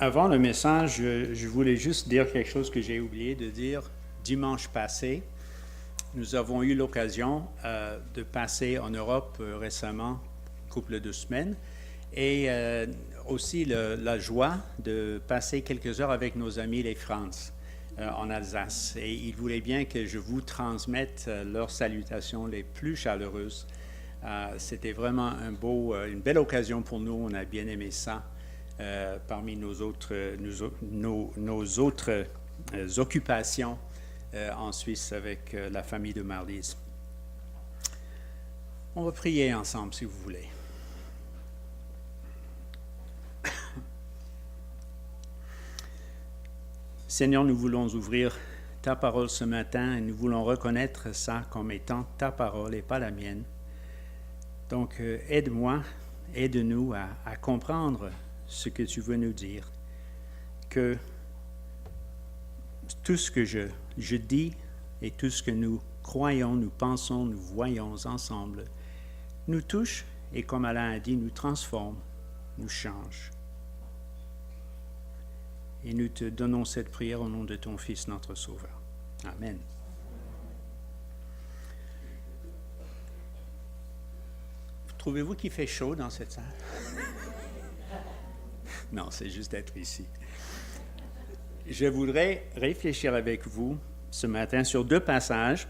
Avant le message, je voulais juste dire quelque chose que j'ai oublié de dire. Dimanche passé, nous avons eu l'occasion de passer en Europe récemment, une couple de semaines, et aussi la joie de passer quelques heures avec nos amis les Franz en Alsace. Et ils voulaient bien que je vous transmette leurs salutations les plus chaleureuses. C'était vraiment une belle occasion pour nous, on a bien aimé ça. Parmi nos autres occupations en Suisse avec la famille de Marlies. On va prier ensemble si vous voulez. Seigneur, nous voulons ouvrir ta parole ce matin et nous voulons reconnaître ça comme étant ta parole et pas la mienne. Donc, aide-moi, aide-nous à comprendre ce que tu veux nous dire, que tout ce que je dis et tout ce que nous croyons, nous pensons, nous voyons ensemble, nous touche et comme Alain a dit, nous transforme, nous change. Et nous te donnons cette prière au nom de ton Fils, notre Sauveur. Amen. Trouvez-vous qu'il fait chaud dans cette salle? Non, c'est juste d'être ici. Je voudrais réfléchir avec vous ce matin sur deux passages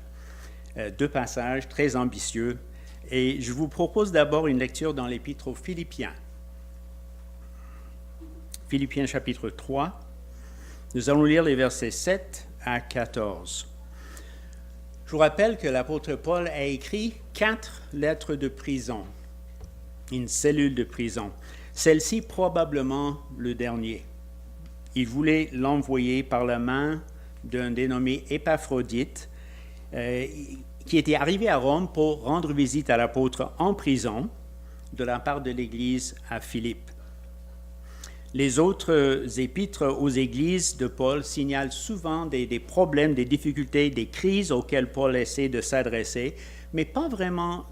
très ambitieux. Et je vous propose d'abord une lecture dans l'Épître aux Philippiens. Philippiens chapitre 3. Nous allons lire les versets 7 à 14. Je vous rappelle que l'apôtre Paul a écrit 4 lettres de prison, une cellule de prison. Celle-ci, probablement le dernier. Il voulait l'envoyer par la main d'un dénommé Épaphrodite, qui était arrivé à Rome pour rendre visite à l'apôtre en prison de la part de l'Église à Philippe. Les autres épîtres aux églises de Paul signalent souvent des problèmes, des difficultés, des crises auxquelles Paul essaie de s'adresser, mais pas vraiment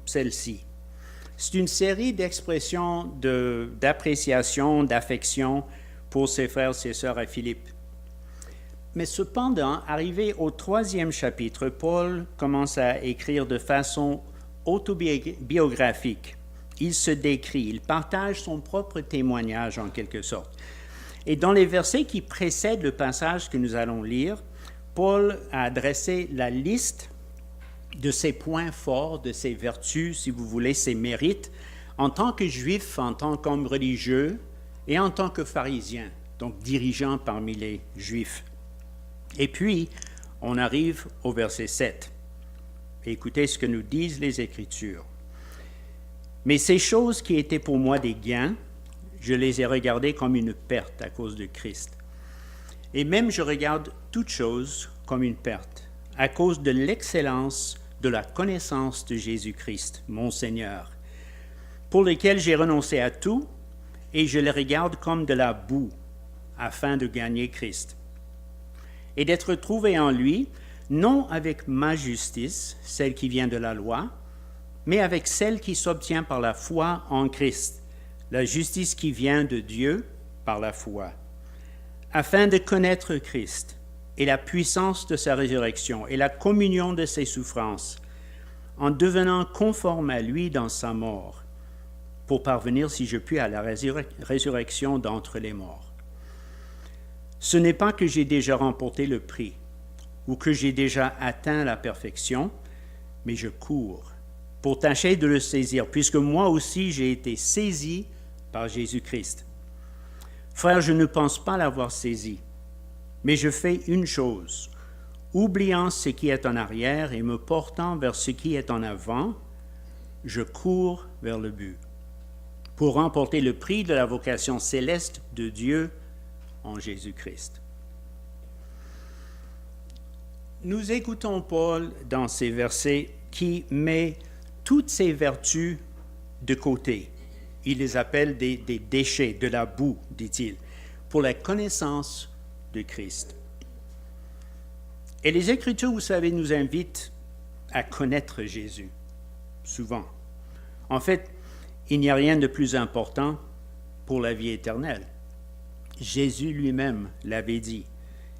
celle-ci. C'est une série d'expressions d'appréciation, d'affection pour ses frères et ses sœurs à Philippe. Mais cependant, arrivé au 3e chapitre, Paul commence à écrire de façon autobiographique. Il se décrit, il partage son propre témoignage en quelque sorte. Et dans les versets qui précèdent le passage que nous allons lire, Paul a dressé la liste de ses points forts, de ses vertus, si vous voulez, ses mérites, en tant que juif, en tant qu'homme religieux et en tant que pharisien, donc dirigeant parmi les juifs. Et puis, on arrive au verset 7. Écoutez ce que nous disent les Écritures. « Mais ces choses qui étaient pour moi des gains, je les ai regardées comme une perte à cause de Christ. Et même je regarde toutes choses comme une perte, à cause de l'excellence de la connaissance de Jésus-Christ, mon Seigneur, pour lequel j'ai renoncé à tout, et je les regarde comme de la boue, afin de gagner Christ. Et d'être trouvé en lui, non avec ma justice, celle qui vient de la loi, mais avec celle qui s'obtient par la foi en Christ, la justice qui vient de Dieu par la foi, afin de connaître Christ et la puissance de sa résurrection et la communion de ses souffrances, en devenant conforme à lui dans sa mort, pour parvenir, si je puis, à la résurrection d'entre les morts. Ce n'est pas que j'ai déjà remporté le prix, ou que j'ai déjà atteint la perfection, mais je cours pour tâcher de le saisir, puisque moi aussi j'ai été saisi par Jésus-Christ. Frère, je ne pense pas l'avoir saisi, mais je fais une chose, oubliant ce qui est en arrière et me portant vers ce qui est en avant, je cours vers le but, pour remporter le prix de la vocation céleste de Dieu en Jésus-Christ. » Nous écoutons Paul dans ces versets qui met toutes ces vertus de côté. Il les appelle des déchets, de la boue, dit-il, pour la connaissance de Christ. Et les Écritures, vous savez, nous invitent à connaître Jésus, souvent. En fait, il n'y a rien de plus important pour la vie éternelle Jésus lui-même l'avait dit.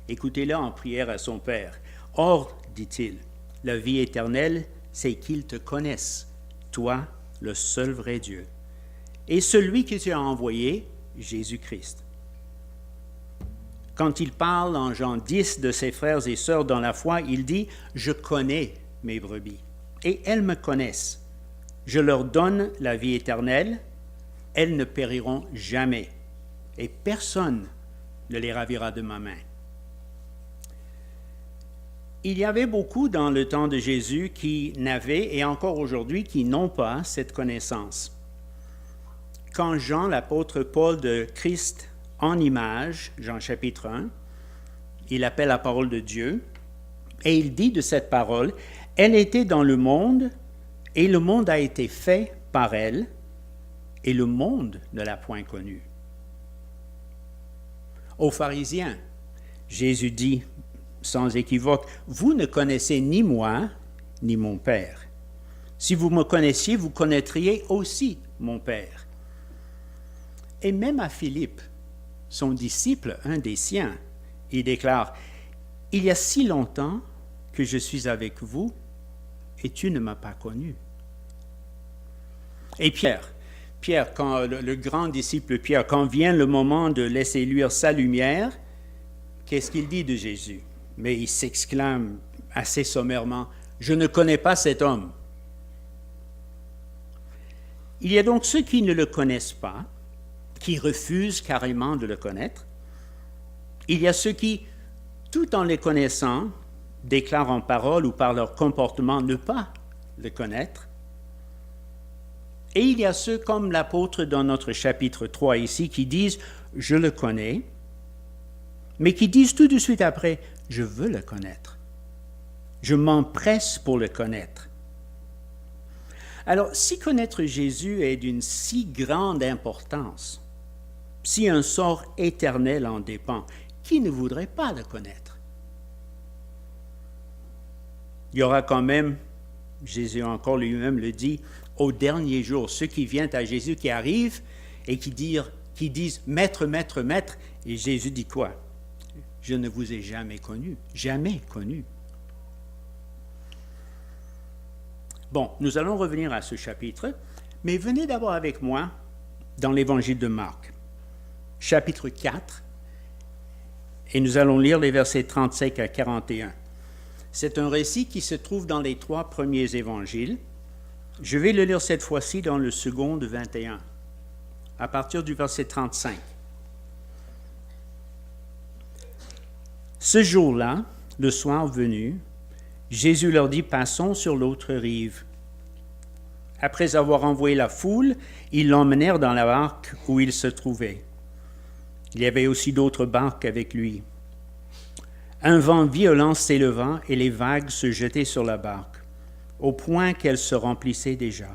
Écoutez-le en prière à son Père. Or, dit-il, la vie éternelle, c'est qu'ils te connaissent, toi, le seul vrai Dieu, et celui que tu as envoyé, Jésus-Christ. Quand il parle en Jean 10 de ses frères et sœurs dans la foi, il dit « Je connais mes brebis, et elles me connaissent. Je leur donne la vie éternelle, elles ne périront jamais, et personne ne les ravira de ma main. » Il y avait beaucoup dans le temps de Jésus qui n'avaient, et encore aujourd'hui, qui n'ont pas cette connaissance. Quand Jean, l'apôtre Paul de Christ en image, Jean chapitre 1, il appelle la parole de Dieu, et il dit de cette parole, « Elle était dans le monde, et le monde a été fait par elle, et le monde ne l'a point connue. » Aux pharisiens, Jésus dit, sans équivoque, « Vous ne connaissez ni moi, ni mon Père. Si vous me connaissiez, vous connaîtriez aussi mon Père. » Et même à Philippe, son disciple, un des siens, il déclare, « Il y a si longtemps que je suis avec vous, et tu ne m'as pas connu. » Et Pierre, quand le grand disciple Pierre, quand vient le moment de laisser luire sa lumière, qu'est-ce qu'il dit de Jésus? Mais il s'exclame assez sommairement, « Je ne connais pas cet homme. » Il y a donc ceux qui ne le connaissent pas, qui refusent carrément de le connaître. Il y a ceux qui, tout en les connaissant, déclarent en parole ou par leur comportement ne pas le connaître. Et il y a ceux comme l'apôtre dans notre chapitre 3 ici qui disent « Je le connais », mais qui disent tout de suite après « Je veux le connaître. Je m'empresse pour le connaître. » Alors, si connaître Jésus est d'une si grande importance, si un sort éternel en dépend, qui ne voudrait pas le connaître? Il y aura quand même, Jésus encore lui-même le dit, au dernier jour, ceux qui viennent à Jésus, qui arrivent et qui disent « Maître, Maître, Maître », et Jésus dit quoi? « Je ne vous ai jamais connu, jamais connu. » Bon, nous allons revenir à ce chapitre, mais venez d'abord avec moi dans l'Évangile de Marc, chapitre 4, et nous allons lire les versets 35 à 41. C'est un récit qui se trouve dans les 3 premiers évangiles. Je vais le lire cette fois-ci dans le second de 21, à partir du verset 35. Ce jour-là, le soir venu, Jésus leur dit « Passons sur l'autre rive. » Après avoir envoyé la foule, ils l'emmenèrent dans la barque où il se trouvait. Il y avait aussi d'autres barques avec lui. Un vent violent s'éleva et les vagues se jetaient sur la barque, au point qu'elle se remplissait déjà.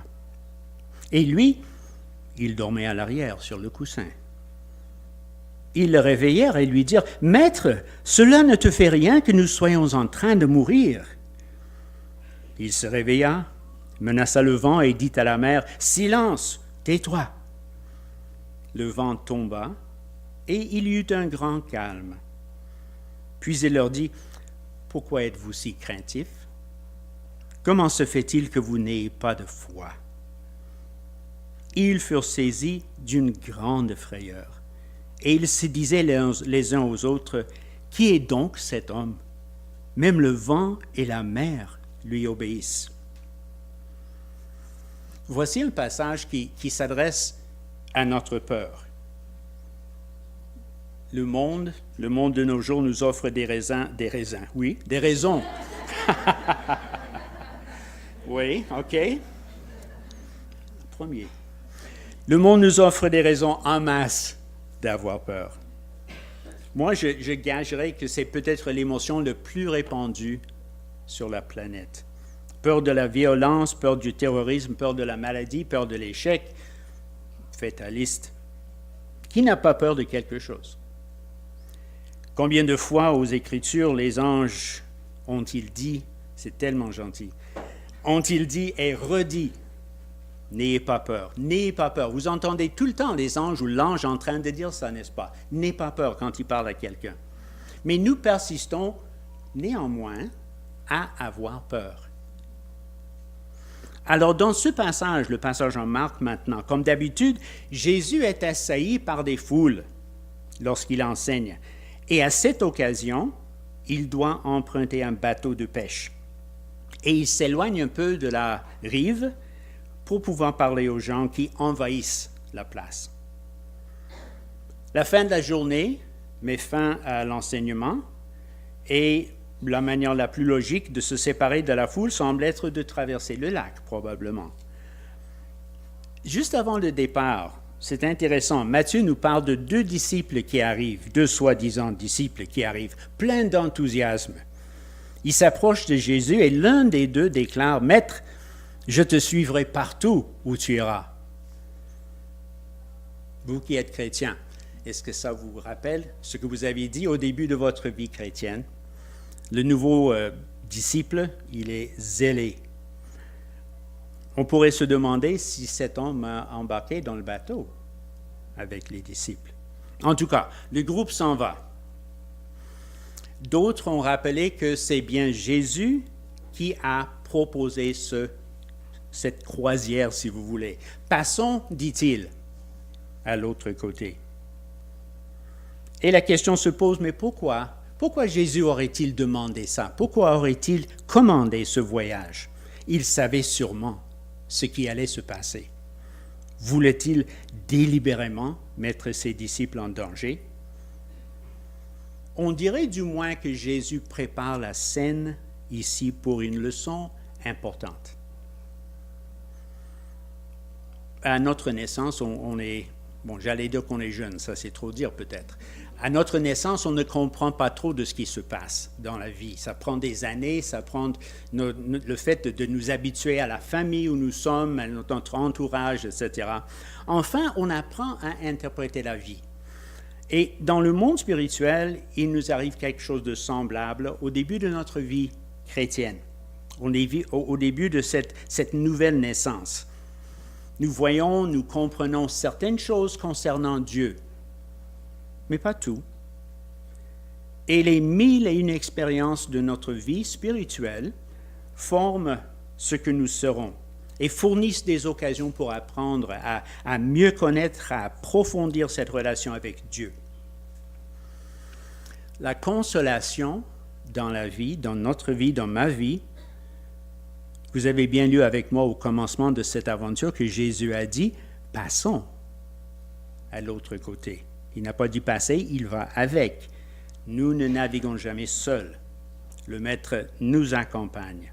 Et lui, il dormait à l'arrière sur le coussin. Ils le réveillèrent et lui dirent « Maître, cela ne te fait rien que nous soyons en train de mourir. » Il se réveilla, menaça le vent et dit à la mer « Silence, tais-toi !» Le vent tomba et il y eut un grand calme. Puis il leur dit « Pourquoi êtes-vous si craintifs? Comment se fait-il que vous n'ayez pas de foi? » Ils furent saisis d'une grande frayeur. Et ils se disaient les uns aux autres, « Qui est donc cet homme? Même le vent et la mer lui obéissent. » Voici un passage qui s'adresse à notre peur. Le monde de nos jours nous offre des raisons. Oui, OK. Premier. Le monde nous offre des raisons en masse d'avoir peur. Moi, je gagerais que c'est peut-être l'émotion la plus répandue sur la planète. Peur de la violence, peur du terrorisme, peur de la maladie, peur de l'échec. Faites la liste. Qui n'a pas peur de quelque chose? Combien de fois aux Écritures les anges ont-ils dit, c'est tellement gentil, ont-ils dit et redit, N'ayez pas peur, n'ayez pas peur. Vous entendez tout le temps les anges ou l'ange en train de dire ça, n'est-ce pas? N'ayez pas peur quand il parle à quelqu'un. Mais nous persistons néanmoins à avoir peur. Alors, dans ce passage, le passage en Marc maintenant, comme d'habitude, Jésus est assailli par des foules lorsqu'il enseigne. Et à cette occasion, il doit emprunter un bateau de pêche. Et il s'éloigne un peu de la rive pour pouvoir parler aux gens qui envahissent la place. La fin de la journée met fin à l'enseignement et la manière la plus logique de se séparer de la foule semble être de traverser le lac, probablement. Juste avant le départ, c'est intéressant, Matthieu nous parle de 2 disciples qui arrivent, 2 soi-disant disciples qui arrivent, pleins d'enthousiasme. Ils s'approchent de Jésus et l'un des 2 déclare « Maître, je te suivrai partout où tu iras. » Vous qui êtes chrétien, est-ce que ça vous rappelle ce que vous aviez dit au début de votre vie chrétienne? Le nouveau disciple, il est zélé. On pourrait se demander si cet homme a embarqué dans le bateau avec les disciples. En tout cas, le groupe s'en va. D'autres ont rappelé que c'est bien Jésus qui a proposé cette croisière, si vous voulez. Passons, dit-il, à l'autre côté. Et la question se pose, mais pourquoi? Pourquoi Jésus aurait-il demandé ça? Pourquoi aurait-il commandé ce voyage? Il savait sûrement ce qui allait se passer. Voulait-il délibérément mettre ses disciples en danger? On dirait du moins que Jésus prépare la scène ici pour une leçon importante. À notre naissance, on est, j'allais dire qu'on est jeune, ça c'est trop dire peut-être. À notre naissance, on ne comprend pas trop de ce qui se passe dans la vie. Ça prend des années, ça prend le fait de nous habituer à la famille où nous sommes, à notre entourage, etc. Enfin, on apprend à interpréter la vie. Et dans le monde spirituel, il nous arrive quelque chose de semblable au début de notre vie chrétienne. On est au début de cette nouvelle naissance. Nous voyons, nous comprenons certaines choses concernant Dieu, mais pas tout. Et les 1001 expériences de notre vie spirituelle forment ce que nous serons et fournissent des occasions pour apprendre à mieux connaître, à approfondir cette relation avec Dieu. La consolation dans la vie, dans notre vie, dans ma vie, vous avez bien lu avec moi au commencement de cette aventure que Jésus a dit « Passons à l'autre côté ». Il n'a pas dit passer, il va avec. Nous ne naviguons jamais seuls. Le Maître nous accompagne.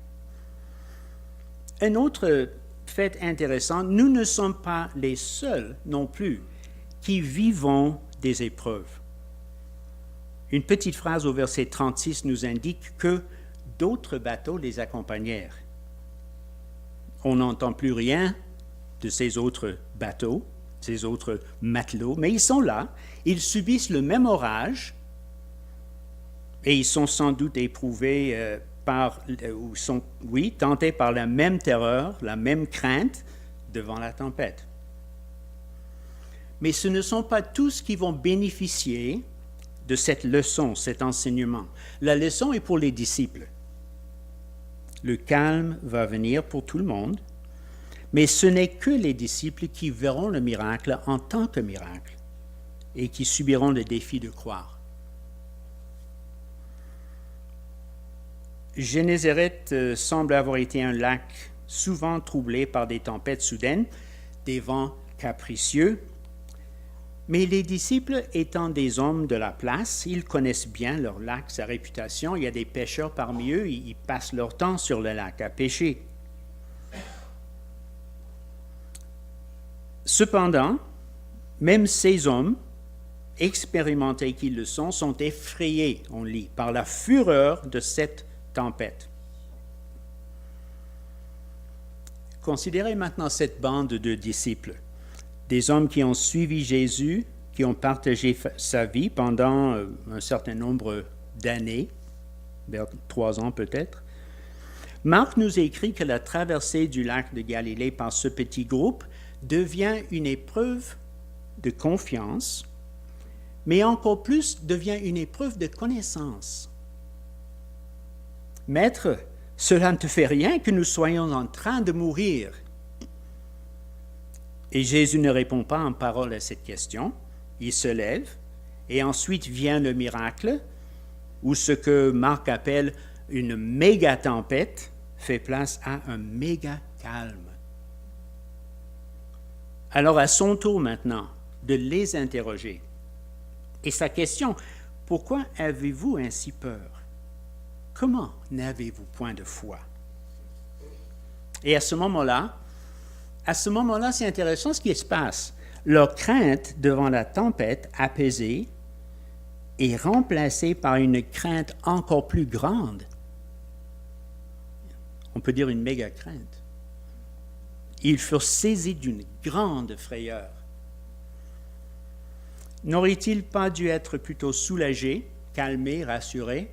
Un autre fait intéressant, nous ne sommes pas les seuls non plus qui vivons des épreuves. Une petite phrase au verset 36 nous indique que d'autres bateaux les accompagnèrent. On n'entend plus rien de ces autres bateaux, ces autres matelots, mais ils sont là, ils subissent le même orage et ils sont sans doute éprouvés tentés par la même terreur, la même crainte devant la tempête. Mais ce ne sont pas tous qui vont bénéficier de cette leçon, cet enseignement. La leçon est pour les disciples. Le calme va venir pour tout le monde, mais ce n'est que les disciples qui verront le miracle en tant que miracle et qui subiront le défi de croire. Génézareth semble avoir été un lac souvent troublé par des tempêtes soudaines, des vents capricieux, mais les disciples étant des hommes de la place, ils connaissent bien leur lac, sa réputation. Il y a des pêcheurs parmi eux, ils passent leur temps sur le lac à pêcher. Cependant, même ces hommes, expérimentés qu'ils le sont effrayés, on lit, par la fureur de cette tempête. Considérez maintenant cette bande de disciples, des hommes qui ont suivi Jésus, qui ont partagé sa vie pendant un certain nombre d'années, vers 3 ans peut-être. Marc nous écrit que la traversée du lac de Galilée par ce petit groupe devient une épreuve de confiance, mais encore plus devient une épreuve de connaissance. Maître, cela ne te fait rien que nous soyons en train de mourir. Et Jésus ne répond pas en parole à cette question. Il se lève et ensuite vient le miracle où ce que Marc appelle une méga tempête fait place à un méga calme. Alors à son tour maintenant de les interroger. Et sa question, pourquoi avez-vous ainsi peur? Comment n'avez-vous point de foi? Et à ce moment-là, c'est intéressant ce qui se passe. Leur crainte devant la tempête apaisée est remplacée par une crainte encore plus grande. On peut dire une méga crainte. Ils furent saisis d'une grande frayeur. N'aurait-il pas dû être plutôt soulagés, calmés, rassurés?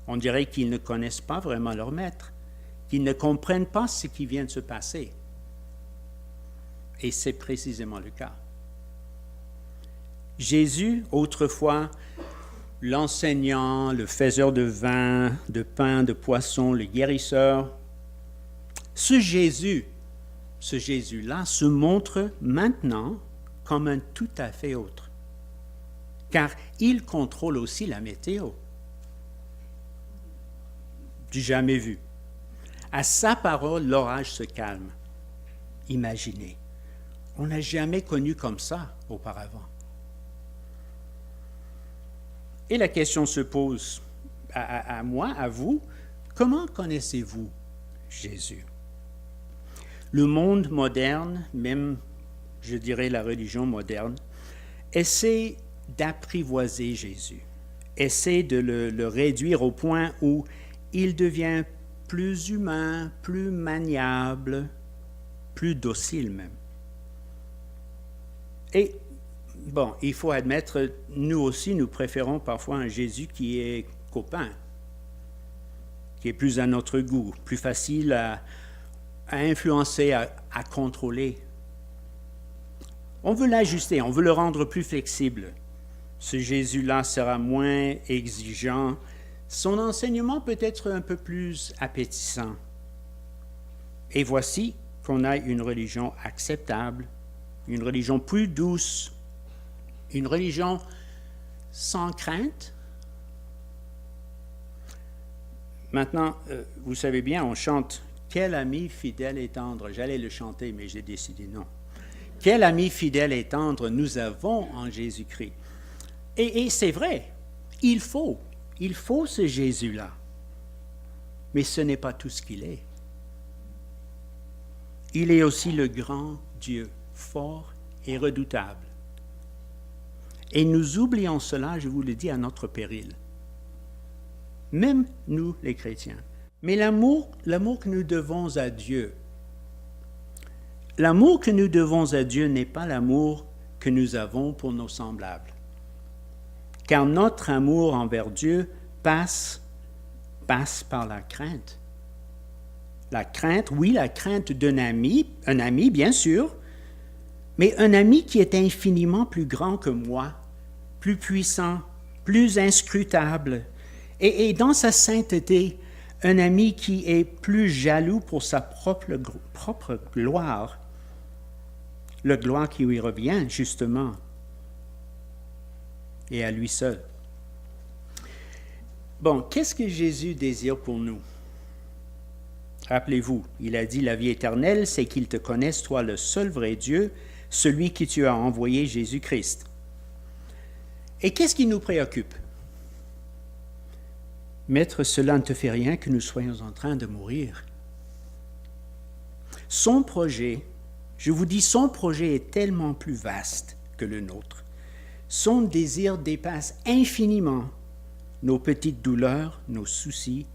On dirait qu'ils ne connaissent pas vraiment leur maître, qu'ils ne comprennent pas ce qui vient de se passer. Et c'est précisément le cas. Jésus, autrefois, l'enseignant, le faiseur de vin, de pain, de poisson, le guérisseur, ce Jésus-là se montre maintenant comme un tout à fait autre, car il contrôle aussi la météo. Du jamais vu. À sa parole, l'orage se calme. Imaginez, on n'a jamais connu comme ça auparavant. Et la question se pose à moi, à vous, comment connaissez-vous Jésus? Le monde moderne, même je dirais la religion moderne, essaie d'apprivoiser Jésus, essaie de le réduire au point où il devient plus humain, plus maniable, plus docile même. Et bon, il faut admettre, nous aussi, nous préférons parfois un Jésus qui est copain, qui est plus à notre goût, plus facile à influencer, à contrôler. On veut l'ajuster, on veut le rendre plus flexible. Ce Jésus-là sera moins exigeant. Son enseignement peut être un peu plus appétissant. Et voici qu'on a une religion acceptable, une religion plus douce, une religion sans crainte. Maintenant, vous savez bien, on chante « Quel ami fidèle et tendre ». J'allais le chanter, mais j'ai décidé non. « Quel ami fidèle et tendre nous avons en Jésus-Christ ». Et c'est vrai, il faut ce Jésus-là. Mais ce n'est pas tout ce qu'il est. Il est aussi le grand Dieu, fort et redoutable. Et nous oublions cela, je vous le dis, à notre péril. Même nous, les chrétiens. Mais l'amour que nous devons à Dieu, n'est pas l'amour que nous avons pour nos semblables. Car notre amour envers Dieu passe par la crainte. La crainte, oui, la crainte d'un ami, un ami bien sûr, mais un ami qui est infiniment plus grand que moi, plus puissant, plus inscrutable, et dans sa sainteté, un ami qui est plus jaloux pour sa propre gloire, la gloire qui lui revient justement, et à lui seul. Bon, qu'est-ce que Jésus désire pour nous? Rappelez-vous, il a dit, la vie éternelle, c'est qu'ils te connaissent, toi, le seul vrai Dieu, celui qui tu as envoyé, Jésus-Christ. Et qu'est-ce qui nous préoccupe? Maître, cela ne te fait rien que nous soyons en train de mourir. Son projet, je vous dis, son projet est tellement plus vaste que le nôtre. Son désir dépasse infiniment nos petites douleurs, nos soucis.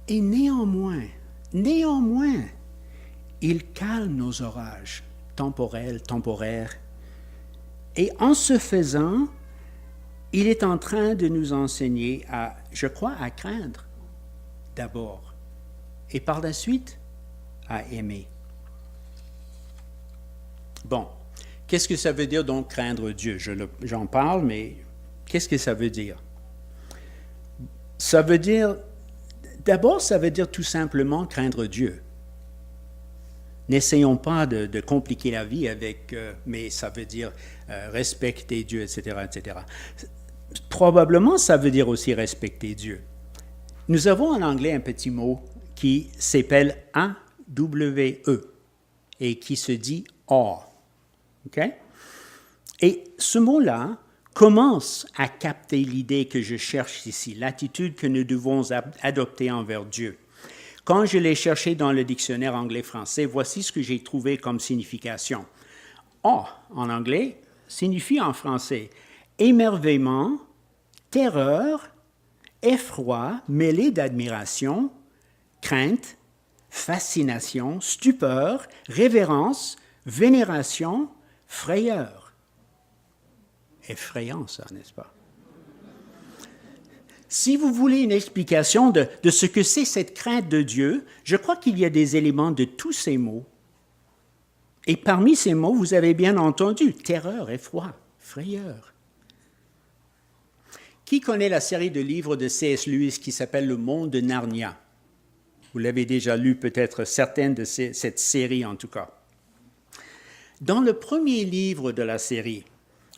Et néanmoins, il calme nos orages temporaires. Et en ce faisant, il est en train de nous enseigner à craindre. d'abord et par la suite à aimer. Bon, qu'est-ce que ça veut dire donc craindre Dieu? J'en parle, mais qu'est-ce que ça veut dire? Ça veut dire, d'abord, ça veut dire tout simplement craindre Dieu. N'essayons pas de compliquer la vie avec, mais ça veut dire respecter Dieu, etc., etc. Probablement, ça veut dire aussi respecter Dieu. Nous avons en anglais un petit mot qui s'appelle A-W-E et qui se dit « awe ». Okay? Et ce mot-là commence à capter l'idée que je cherche ici, l'attitude que nous devons adopter envers Dieu. Quand je l'ai cherché dans le dictionnaire anglais-français, voici ce que j'ai trouvé comme signification. Awe, en anglais, signifie en français émerveillement, terreur, effroi mêlé d'admiration, crainte, fascination, stupeur, révérence, vénération, frayeur. Effrayant, ça, n'est-ce pas? Si vous voulez une explication de ce que c'est cette crainte de Dieu, je crois qu'il y a des éléments de tous ces mots. Et parmi ces mots, vous avez bien entendu terreur, effroi, frayeur. Qui connaît la série de livres de C.S. Lewis qui s'appelle Le Monde de Narnia? Vous l'avez déjà lu peut-être, certaines de cette série en tout cas. Dans le premier livre de la série,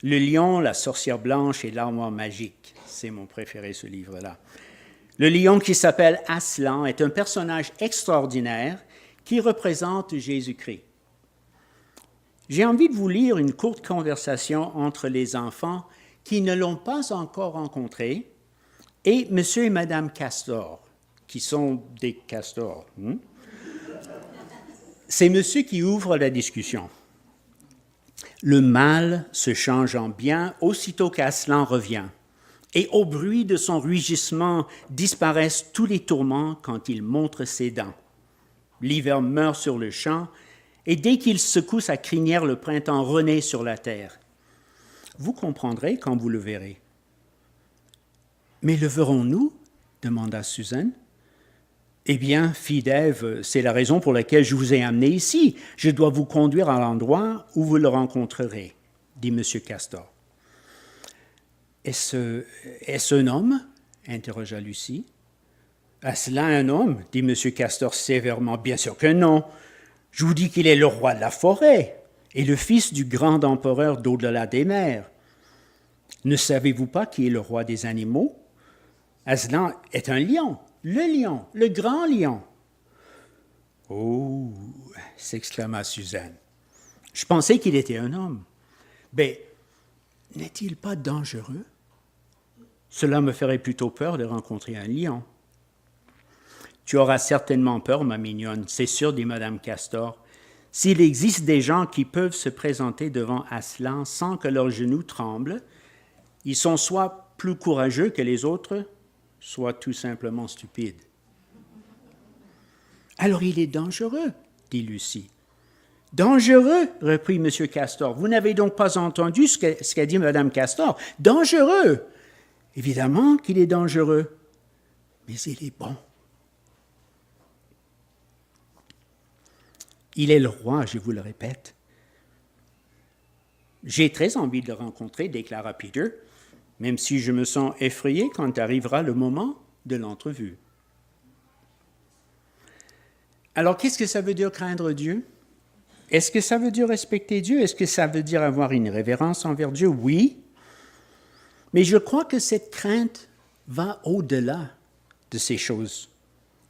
Le lion, la sorcière blanche et l'armoire magique, c'est mon préféré ce livre-là. Le lion qui s'appelle Aslan est un personnage extraordinaire qui représente Jésus-Christ. J'ai envie de vous lire une courte conversation entre les enfants qui ne l'ont pas encore rencontré et Monsieur et Madame Castor, qui sont des castors. C'est monsieur qui ouvre la discussion. Le mal se change en bien aussitôt qu'Aslan revient, et au bruit de son rugissement disparaissent tous les tourments quand il montre ses dents. L'hiver meurt sur le champ, et dès qu'il secoue sa crinière, le printemps renaît sur la terre. Vous comprendrez quand vous le verrez. « Mais le verrons-nous » demanda Suzanne. « Eh bien, fille d'Ève, c'est la raison pour laquelle je vous ai amené ici. Je dois vous conduire à l'endroit où vous le rencontrerez, » dit M. Castor. « Est-ce un homme » interrogea Lucie. « Aslan un homme » dit M. Castor sévèrement. « Bien sûr que non. Je vous dis qu'il est le roi de la forêt et le fils du grand empereur d'au-delà des mers. Ne savez-vous pas qui est le roi des animaux? Aslan est un lion, le grand lion. »« Oh » s'exclama Suzanne. « Je pensais qu'il était un homme. »« Mais n'est-il pas dangereux? Cela me ferait plutôt peur de rencontrer un lion. »« Tu auras certainement peur, ma mignonne, c'est sûr, dit Madame Castor. S'il existe des gens qui peuvent se présenter devant Aslan sans que leurs genoux tremblent, ils sont soit plus courageux que les autres, soit tout simplement stupides. »« Alors il est dangereux, dit Lucie. »« Dangereux, reprit M. Castor. Vous n'avez donc pas entendu ce qu'a dit Mme Castor. Dangereux. Évidemment qu'il est dangereux, mais il est bon. Il est le roi, je vous le répète. J'ai très envie de le rencontrer, déclara Peter, même si je me sens effrayé quand arrivera le moment de l'entrevue. Alors, qu'est-ce que ça veut dire craindre Dieu? Est-ce que ça veut dire respecter Dieu? Est-ce que ça veut dire avoir une révérence envers Dieu? Oui. Mais je crois que cette crainte va au-delà de ces choses,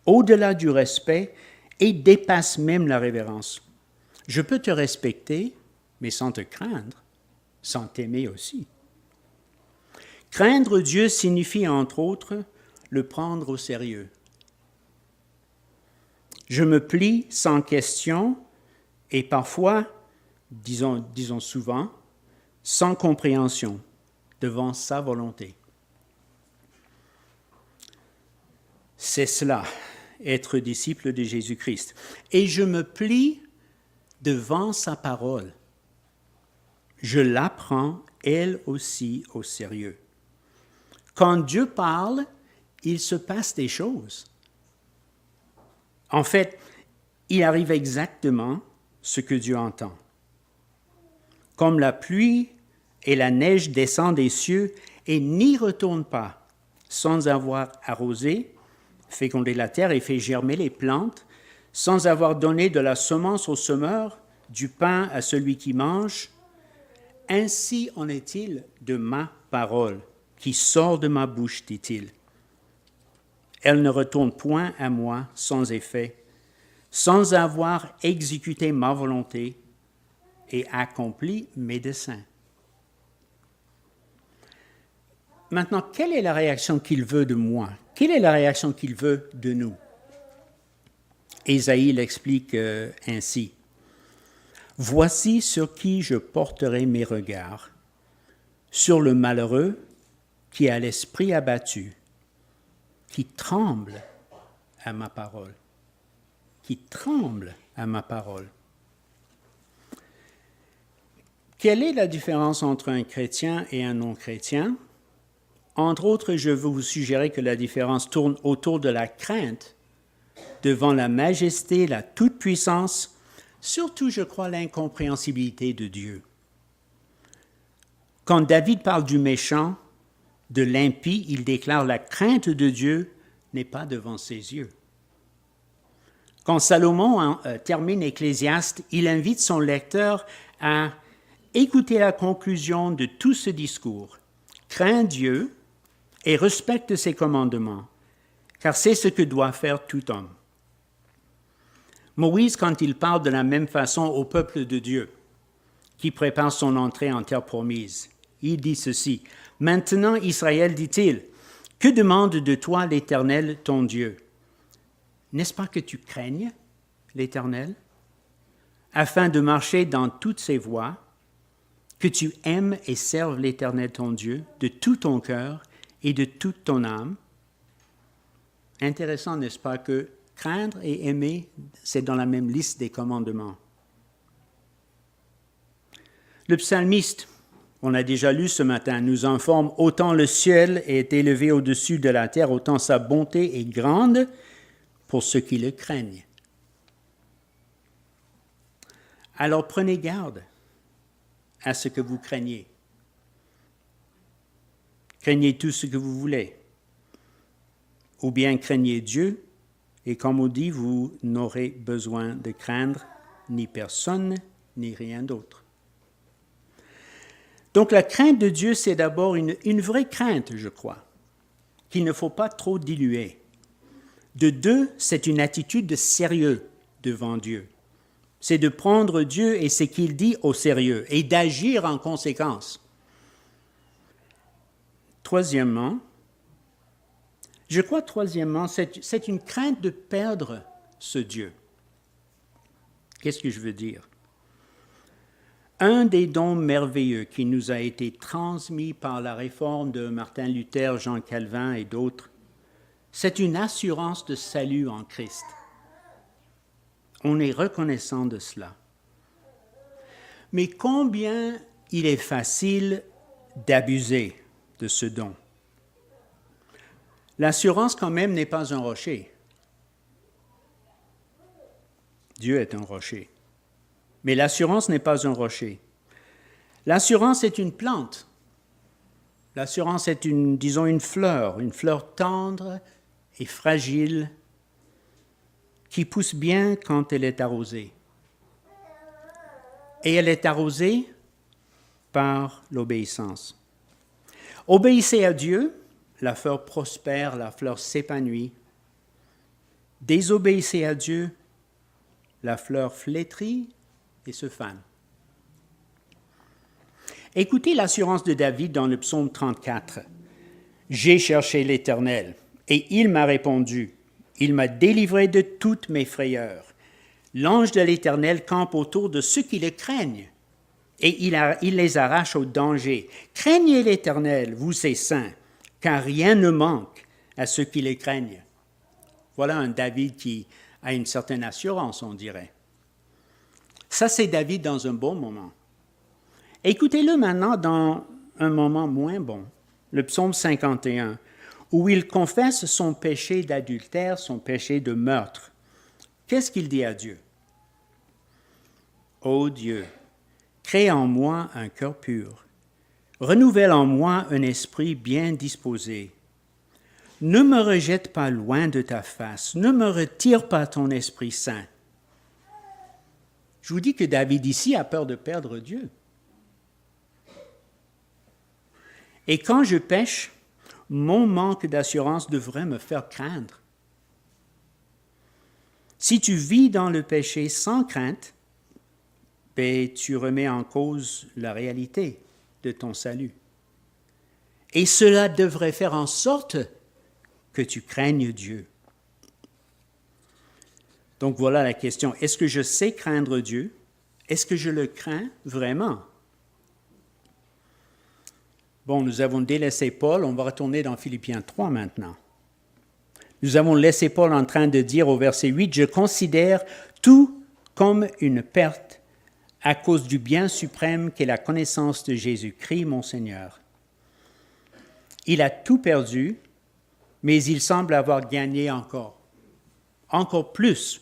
au-delà du respect et dépasse même la révérence. Je peux te respecter, mais sans te craindre, sans t'aimer aussi. Craindre Dieu signifie, entre autres, le prendre au sérieux. Je me plie sans question et parfois, disons souvent, sans compréhension devant sa volonté. C'est cela, être disciple de Jésus-Christ. Et je me plie devant sa parole. Je la prends, elle aussi, au sérieux. Quand Dieu parle, il se passe des choses. En fait, il arrive exactement ce que Dieu entend. Comme la pluie et la neige descendent des cieux et n'y retournent pas sans avoir arrosé, fécondé la terre et fait germer les plantes, sans avoir donné de la semence au semeur, du pain à celui qui mange, ainsi en est-il de ma parole qui sort de ma bouche, dit-il. Elle ne retourne point à moi sans effet, sans avoir exécuté ma volonté et accompli mes desseins. Maintenant, quelle est la réaction qu'il veut de moi? Quelle est la réaction qu'il veut de nous? Ésaïe l'explique ainsi. « Voici sur qui je porterai mes regards, sur le malheureux qui a l'esprit abattu, qui tremble à ma parole. » Qui tremble à ma parole. Quelle est la différence entre un chrétien et un non-chrétien? Entre autres, je veux vous suggérer que la différence tourne autour de la crainte devant la majesté, la toute-puissance, surtout, je crois, l'incompréhensibilité de Dieu. Quand David parle du méchant, de l'impie, il déclare la crainte de Dieu n'est pas devant ses yeux. Quand Salomon termine Ecclésiaste, il invite son lecteur à écouter la conclusion de tout ce discours. Crains Dieu et respecte ses commandements, car c'est ce que doit faire tout homme. Moïse, quand il parle de la même façon au peuple de Dieu, qui prépare son entrée en terre promise, il dit ceci. « Maintenant, Israël, dit-il, que demande de toi l'Éternel, ton Dieu? N'est-ce pas que tu craignes l'Éternel, afin de marcher dans toutes ses voies, que tu aimes et serves l'Éternel, ton Dieu, de tout ton cœur et de toute ton âme? » Intéressant, n'est-ce pas, que craindre et aimer, c'est dans la même liste des commandements. Le psalmiste, on a déjà lu ce matin, nous informe « Autant le ciel est élevé au-dessus de la terre, autant sa bonté est grande pour ceux qui le craignent. » Alors prenez garde à ce que vous craignez. Craignez tout ce que vous voulez. Ou bien craignez Dieu, et comme on dit, vous n'aurez besoin de craindre ni personne, ni rien d'autre. Donc la crainte de Dieu, c'est d'abord une vraie crainte, je crois, qu'il ne faut pas trop diluer. De deux, c'est une attitude de sérieux devant Dieu. C'est de prendre Dieu et ce qu'il dit au sérieux et d'agir en conséquence. Troisièmement, c'est une crainte de perdre ce Dieu. Qu'est-ce que je veux dire? Un des dons merveilleux qui nous a été transmis par la réforme de Martin Luther, Jean Calvin et d'autres, c'est une assurance de salut en Christ. On est reconnaissant de cela. Mais combien il est facile d'abuser de ce don. L'assurance quand même n'est pas un rocher. Dieu est un rocher. Mais l'assurance n'est pas un rocher. L'assurance est une plante. L'assurance est une fleur tendre et fragile qui pousse bien quand elle est arrosée. Et elle est arrosée par l'obéissance. Obéissez à Dieu, la fleur prospère, la fleur s'épanouit. Désobéissez à Dieu, la fleur flétrit et se fane. Écoutez l'assurance de David dans le psaume 34. « J'ai cherché l'Éternel, et il m'a répondu. Il m'a délivré de toutes mes frayeurs. L'ange de l'Éternel campe autour de ceux qui le craignent, et il les arrache au danger. Craignez l'Éternel, vous ses saints, car rien ne manque à ceux qui le craignent. » Voilà un David qui a une certaine assurance, on dirait. Ça, c'est David dans un bon moment. Écoutez-le maintenant dans un moment moins bon, le psaume 51, où il confesse son péché d'adultère, son péché de meurtre. qu'est-ce qu'il dit à Dieu? « Ô Dieu, crée en moi un cœur pur, renouvelle en moi un esprit bien disposé. Ne me rejette pas loin de ta face, ne me retire pas ton Esprit Saint. » Je vous dis que David ici a peur de perdre Dieu. Et quand je pêche, mon manque d'assurance devrait me faire craindre. Si tu vis dans le péché sans crainte, ben, tu remets en cause la réalité de ton salut. Et cela devrait faire en sorte que tu craignes Dieu. Donc voilà la question. Est-ce que je sais craindre Dieu? Est-ce que je le crains vraiment? Bon, nous avons délaissé Paul, on va retourner dans Philippiens 3 maintenant. Nous avons laissé Paul en train de dire au verset 8, « Je considère tout comme une perte à cause du bien suprême qu'est la connaissance de Jésus-Christ, mon Seigneur. Il a tout perdu, mais il semble avoir gagné encore plus,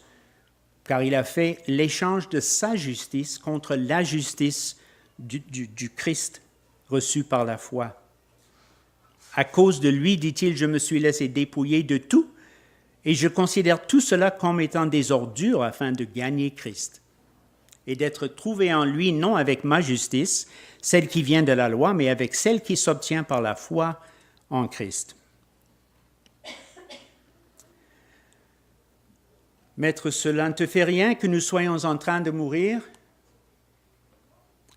car il a fait l'échange de sa justice contre la justice du Christ reçue par la foi. À cause de lui, dit-il, je me suis laissé dépouiller de tout, et je considère tout cela comme étant des ordures afin de gagner Christ, et d'être trouvé en lui, non avec ma justice, celle qui vient de la loi, mais avec celle qui s'obtient par la foi en Christ. » Maître, cela ne te fait rien que nous soyons en train de mourir?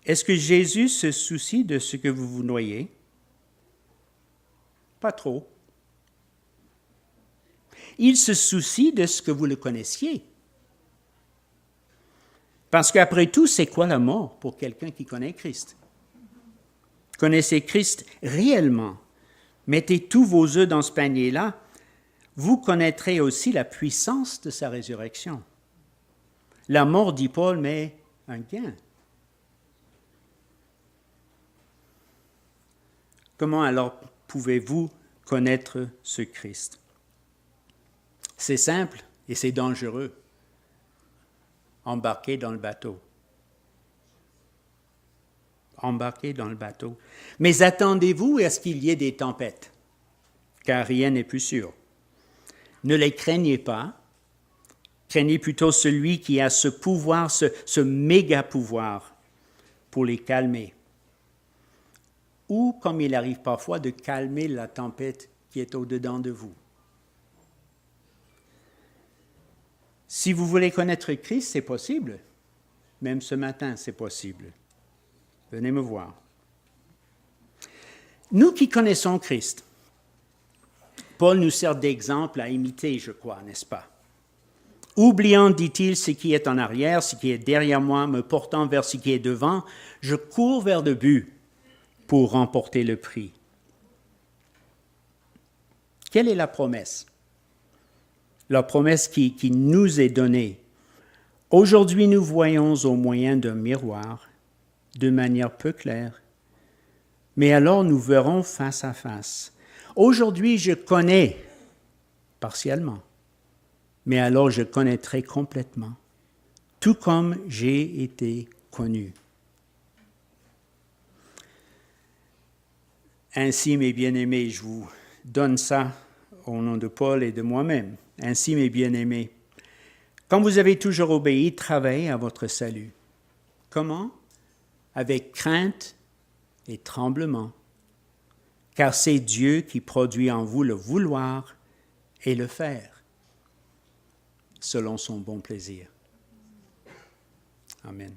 Est-ce que Jésus se soucie de ce que vous vous noyez? Pas trop. Il se soucie de ce que vous le connaissiez. Parce qu'après tout, c'est quoi la mort pour quelqu'un qui connaît Christ? Connaissez Christ réellement. Mettez tous vos œufs dans ce panier-là. Vous connaîtrez aussi la puissance de sa résurrection. La mort, dit Paul, mais un gain. Comment alors pouvez-vous connaître ce Christ? C'est simple et c'est dangereux. Embarquez dans le bateau. Embarquez dans le bateau. Mais attendez-vous à ce qu'il y ait des tempêtes, car rien n'est plus sûr. Ne les craignez pas, craignez plutôt celui qui a ce pouvoir, ce méga pouvoir pour les calmer. Ou, comme il arrive parfois, de calmer la tempête qui est au-dedans de vous. Si vous voulez connaître Christ, c'est possible. Même ce matin, c'est possible. Venez me voir. Nous qui connaissons Christ, Paul nous sert d'exemple à imiter, je crois, n'est-ce pas? Oubliant, dit-il, ce qui est en arrière, ce qui est derrière moi, me portant vers ce qui est devant, je cours vers le but pour remporter le prix. Quelle est la promesse? La promesse qui nous est donnée. Aujourd'hui, nous voyons au moyen d'un miroir, de manière peu claire, mais alors nous verrons face à face. Aujourd'hui, je connais partiellement, mais alors je connaîtrai complètement, tout comme j'ai été connu. Ainsi, mes bien-aimés, je vous donne ça au nom de Paul et de moi-même. Ainsi, mes bien-aimés, quand vous avez toujours obéi, travaillez à votre salut. Comment? Avec crainte et tremblement, car c'est Dieu qui produit en vous le vouloir et le faire, selon son bon plaisir. Amen.